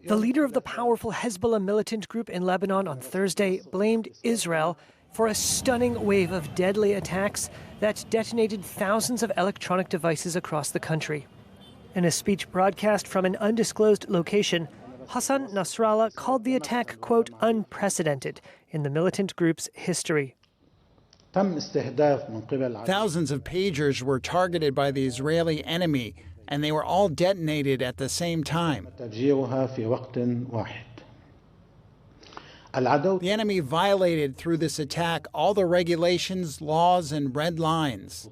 The leader of the powerful Hezbollah militant group in Lebanon on Thursday blamed Israel for a stunning wave of deadly attacks that detonated thousands of electronic devices across the country. In a speech broadcast from an undisclosed location, Hassan Nasrallah called the attack, quote, unprecedented in the militant group's history. Thousands of pagers were targeted by the Israeli enemy, and they were all detonated at the same time. The enemy violated through this attack all the regulations, laws, and red lines.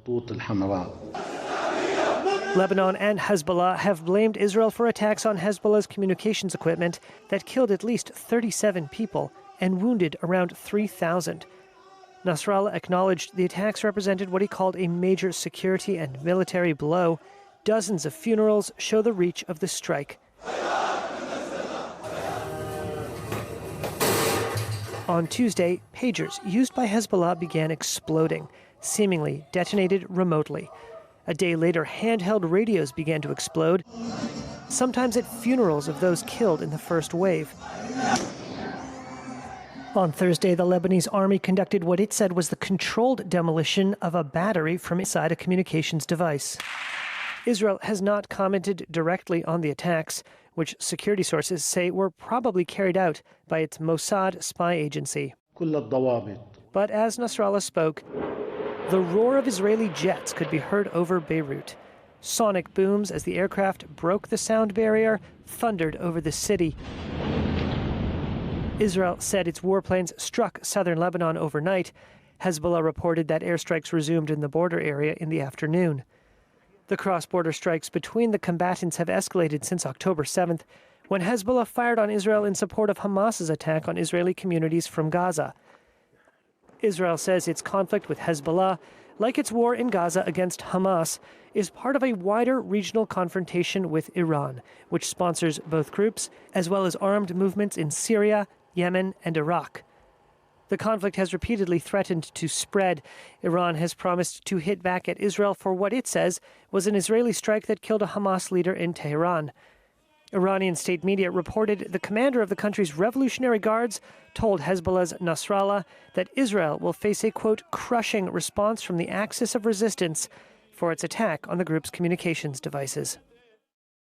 Lebanon and Hezbollah have blamed Israel for attacks on Hezbollah's communications equipment that killed at least 37 people and wounded around 3,000. Nasrallah acknowledged the attacks represented what he called a major security and military blow. Dozens of funerals show the reach of the strike. On Tuesday, pagers used by Hezbollah began exploding, seemingly detonated remotely. A day later, handheld radios began to explode, sometimes at funerals of those killed in the first wave. On Thursday, the Lebanese army conducted what it said was the controlled demolition of a battery from inside a communications device. Israel has not commented directly on the attacks, which security sources say were probably carried out by its Mossad spy agency. But as Nasrallah spoke, the roar of Israeli jets could be heard over Beirut. Sonic booms as the aircraft broke the sound barrier thundered over the city. Israel said its warplanes struck southern Lebanon overnight. Hezbollah reported that airstrikes resumed in the border area in the afternoon. The cross-border strikes between the combatants have escalated since October 7th, when Hezbollah fired on Israel in support of Hamas's attack on Israeli communities from Gaza. Israel says its conflict with Hezbollah, like its war in Gaza against Hamas, is part of a wider regional confrontation with Iran, which sponsors both groups, as well as armed movements in Syria, Yemen, and Iraq. The conflict has repeatedly threatened to spread. Iran has promised to hit back at Israel for what it says was an Israeli strike that killed a Hamas leader in Tehran. Iranian state media reported the commander of the country's Revolutionary Guards told Hezbollah's Nasrallah that Israel will face a, quote, crushing response from the axis of resistance for its attack on the group's communications devices.